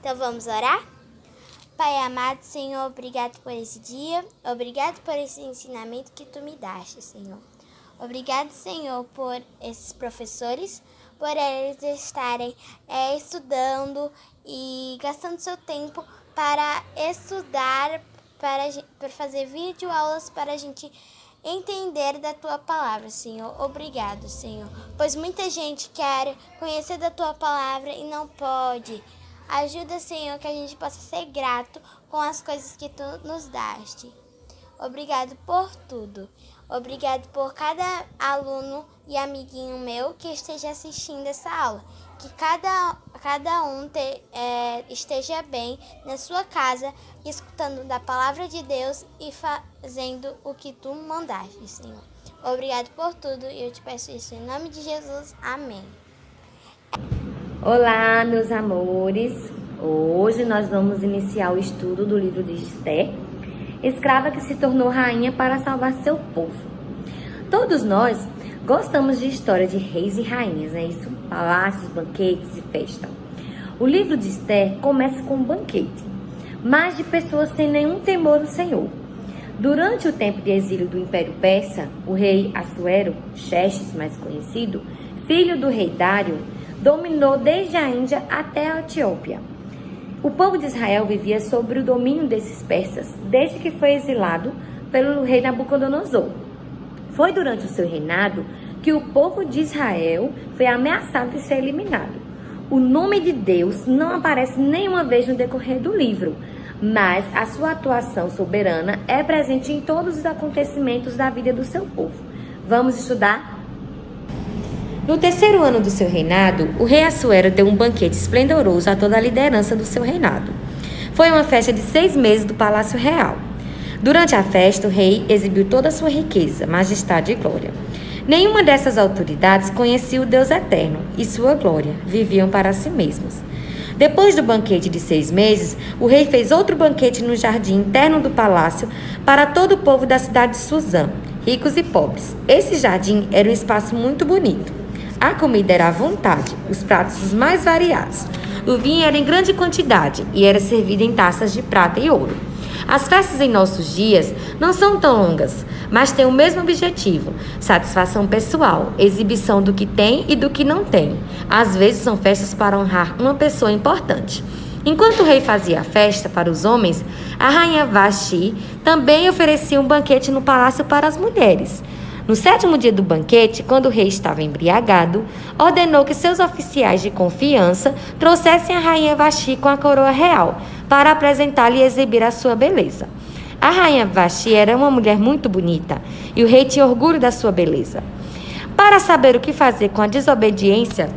Então vamos orar? Pai amado, Senhor, obrigado por esse dia, obrigado por esse ensinamento que Tu me daste, Senhor. Obrigado, Senhor, por esses professores, por eles estarem estudando e gastando seu tempo para estudar, para fazer videoaulas para a gente entender da Tua palavra, Senhor. Obrigado, Senhor, pois muita gente quer conhecer da Tua palavra e não pode. Ajuda, Senhor, que a gente possa ser grato com as coisas que Tu nos daste. Obrigado por tudo. Obrigado por cada aluno e amiguinho meu que esteja assistindo essa aula. Que cada um esteja bem na sua casa, escutando da palavra de Deus e fazendo o que Tu mandaste, Senhor. Obrigado por tudo e eu te peço isso em nome de Jesus. Amém. Olá, meus amores! Hoje nós vamos iniciar o estudo do livro de Esther, escrava que se tornou rainha para salvar seu povo. Todos nós gostamos de história de reis e rainhas, não é isso? Palácios, banquetes e festa. O livro de Esther começa com um banquete, mas de pessoas sem nenhum temor do Senhor. Durante o tempo de exílio do Império Persa, o rei Assuero, Xerxes mais conhecido, filho do rei Dário, dominou desde a Índia até a Etiópia. O povo de Israel vivia sob o domínio desses persas, desde que foi exilado pelo rei Nabucodonosor. Foi durante o seu reinado que o povo de Israel foi ameaçado de ser eliminado. O nome de Deus não aparece nenhuma vez no decorrer do livro, mas a sua atuação soberana é presente em todos os acontecimentos da vida do seu povo. Vamos estudar? No terceiro ano do seu reinado, o rei Assuero deu um banquete esplendoroso a toda a liderança do seu reinado. Foi uma festa de 6 meses do Palácio Real. Durante a festa, o rei exibiu toda a sua riqueza, majestade e glória. Nenhuma dessas autoridades conhecia o Deus eterno e sua glória, viviam para si mesmos. Depois do banquete de 6 meses, o rei fez outro banquete no jardim interno do palácio para todo o povo da cidade de Suzã, ricos e pobres. Esse jardim era um espaço muito bonito. A comida era à vontade, os pratos os mais variados. O vinho era em grande quantidade e era servido em taças de prata e ouro. As festas em nossos dias não são tão longas, mas têm o mesmo objetivo: satisfação pessoal, exibição do que tem e do que não tem. Às vezes são festas para honrar uma pessoa importante. Enquanto o rei fazia a festa para os homens, a rainha Vasti também oferecia um banquete no palácio para as mulheres. No 7º dia do banquete, quando o rei estava embriagado, ordenou que seus oficiais de confiança trouxessem a rainha Vasti com a coroa real para apresentá-la e exibir a sua beleza. A rainha Vasti era uma mulher muito bonita e o rei tinha orgulho da sua beleza. Para saber o que fazer com a desobediência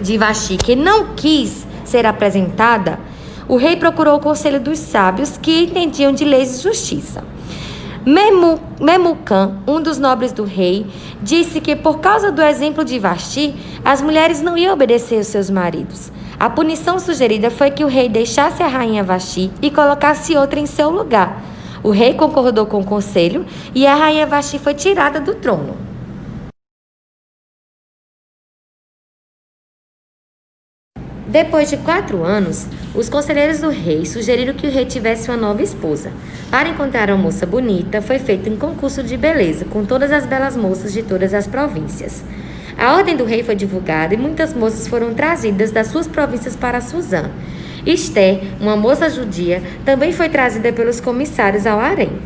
de Vasti, que não quis ser apresentada, o rei procurou o conselho dos sábios que entendiam de leis e justiça. Memucã, um dos nobres do rei, disse que por causa do exemplo de Vasti, as mulheres não iam obedecer aos seus maridos. A punição sugerida foi que o rei deixasse a rainha Vasti e colocasse outra em seu lugar. O rei concordou com o conselho e a rainha Vasti foi tirada do trono. Depois de 4 anos, os conselheiros do rei sugeriram que o rei tivesse uma nova esposa. Para encontrar uma moça bonita, foi feito um concurso de beleza com todas as belas moças de todas as províncias. A ordem do rei foi divulgada e muitas moças foram trazidas das suas províncias para Suzã. Esther, uma moça judia, também foi trazida pelos comissários ao harém.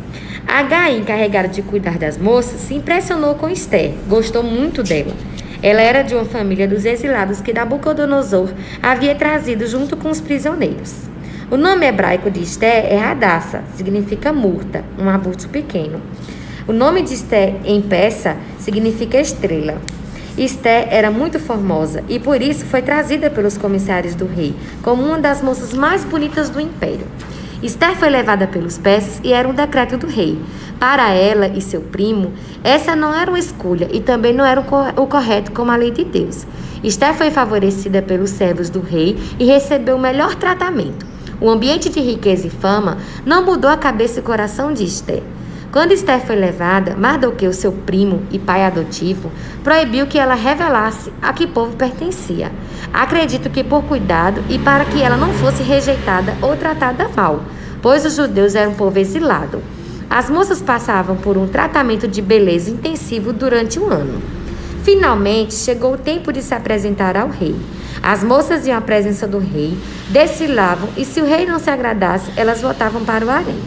Agai, encarregada de cuidar das moças, se impressionou com Esther, gostou muito dela. Ela era de uma família dos exilados que Nabucodonosor havia trazido junto com os prisioneiros. O nome hebraico de Esther é Hadassah, significa murta, um arbusto pequeno. O nome de Esther em persa significa estrela. Esther era muito formosa e por isso foi trazida pelos comissários do rei como uma das moças mais bonitas do império. Esther foi levada pelos persas e era um decreto do rei. Para ela e seu primo, essa não era uma escolha e também não era o correto como a lei de Deus. Esther foi favorecida pelos servos do rei e recebeu o melhor tratamento. O ambiente de riqueza e fama não mudou a cabeça e o coração de Esther. Quando Esther foi levada, Mardoqueu, seu primo e pai adotivo, proibiu que ela revelasse a que povo pertencia. Acredito que por cuidado e para que ela não fosse rejeitada ou tratada mal, pois os judeus eram um povo exilado. As moças passavam por um tratamento de beleza intensivo durante um ano. Finalmente, chegou o tempo de se apresentar ao rei. As moças iam à presença do rei, desfilavam e, se o rei não se agradasse, elas voltavam para o harém.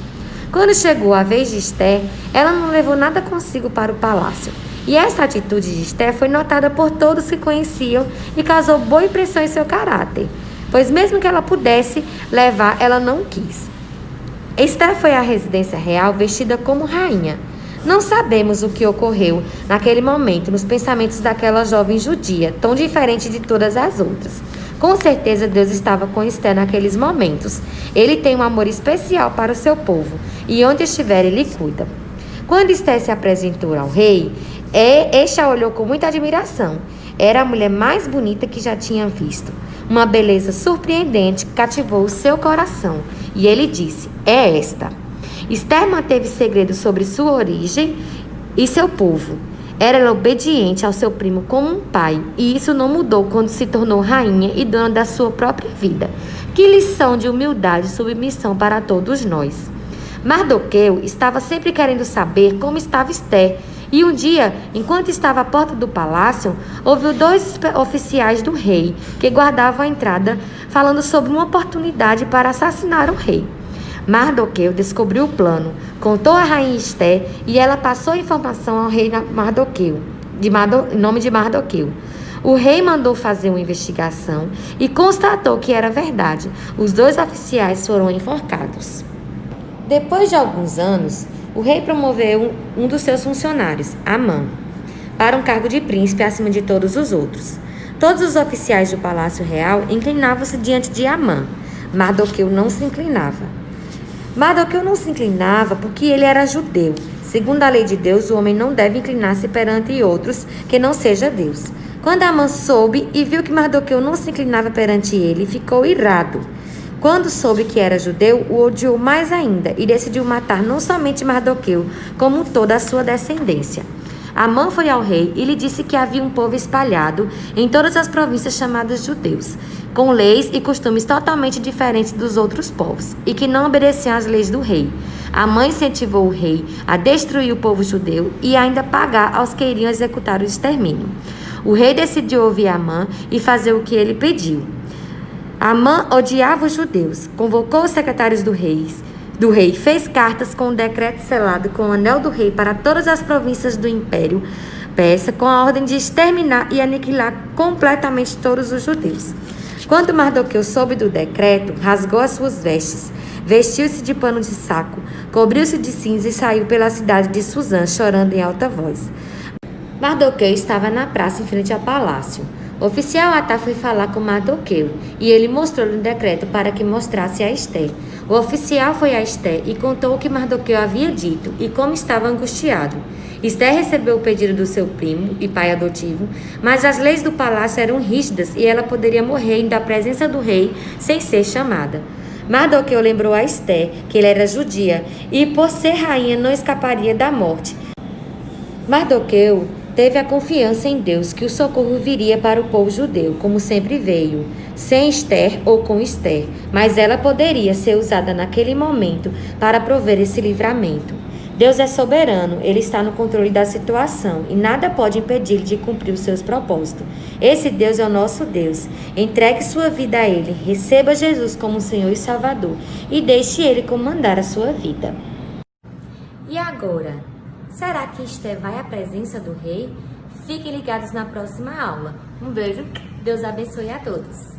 Quando chegou a vez de Esther, ela não levou nada consigo para o palácio. E essa atitude de Esther foi notada por todos que conheciam e causou boa impressão em seu caráter, pois mesmo que ela pudesse levar, ela não quis. Esther foi à residência real vestida como rainha. Não sabemos o que ocorreu naquele momento nos pensamentos daquela jovem judia, tão diferente de todas as outras. Com certeza Deus estava com Esther naqueles momentos. Ele tem um amor especial para o seu povo, e onde estiver ele cuida. Quando Esther se apresentou ao rei, este a olhou com muita admiração. Era a mulher mais bonita que já tinha visto. Uma beleza surpreendente cativou o seu coração, e ele disse: "É esta." Esther manteve segredo sobre sua origem e seu povo. Era obediente ao seu primo como um pai, e isso não mudou quando se tornou rainha e dona da sua própria vida. Que lição de humildade e submissão para todos nós. Mardoqueu estava sempre querendo saber como estava Esther, e um dia, enquanto estava à porta do palácio, ouviu 2 oficiais do rei que guardavam a entrada falando sobre uma oportunidade para assassinar o rei. Mardoqueu descobriu o plano, contou a rainha Esther e ela passou a informação ao rei Mardoqueu, em nome de Mardoqueu. O rei mandou fazer uma investigação e constatou que era verdade. Os 2 oficiais foram enforcados. Depois de alguns anos, o rei promoveu um dos seus funcionários, Amã, para um cargo de príncipe acima de todos os outros. Todos os oficiais do palácio real inclinavam-se diante de Amã. Mardoqueu não se inclinava. Mardoqueu não se inclinava porque ele era judeu. Segundo a lei de Deus, o homem não deve inclinar-se perante outros que não seja Deus. Quando Amã soube e viu que Mardoqueu não se inclinava perante ele, ficou irado. Quando soube que era judeu, o odiou mais ainda e decidiu matar não somente Mardoqueu, como toda a sua descendência. Amã foi ao rei e lhe disse que havia um povo espalhado em todas as províncias chamadas judeus, com leis e costumes totalmente diferentes dos outros povos, e que não obedeciam às leis do rei. Amã incentivou o rei a destruir o povo judeu e ainda pagar aos que iriam executar o extermínio. O rei decidiu ouvir Amã e fazer o que ele pediu. Amã odiava os judeus, convocou os secretários do rei, fez cartas com um decreto selado com o anel do rei para todas as províncias do Império Persa, com a ordem de exterminar e aniquilar completamente todos os judeus. Quando Mardoqueu soube do decreto, rasgou as suas vestes, vestiu-se de pano de saco, cobriu-se de cinza e saiu pela cidade de Suzã, chorando em alta voz. Mardoqueu estava na praça em frente ao palácio. O oficial Atá foi falar com Mardoqueu, e ele mostrou-lhe um decreto para que mostrasse a Esther. O oficial foi a Esther e contou o que Mardoqueu havia dito e como estava angustiado. Esther recebeu o pedido do seu primo e pai adotivo, mas as leis do palácio eram rígidas e ela poderia morrer indo à presença do rei sem ser chamada. Mardoqueu lembrou a Esther que ele era judia e, por ser rainha, não escaparia da morte. Mardoqueu teve a confiança em Deus que o socorro viria para o povo judeu, como sempre veio, sem Esther ou com Esther, mas ela poderia ser usada naquele momento para prover esse livramento. Deus é soberano, Ele está no controle da situação e nada pode impedir-lhe de cumprir os seus propósitos. Esse Deus é o nosso Deus. Entregue sua vida a Ele, receba Jesus como Senhor e Salvador e deixe Ele comandar a sua vida. E agora? Será que Esther vai à presença do rei? Fiquem ligados na próxima aula. Um beijo, Deus abençoe a todos.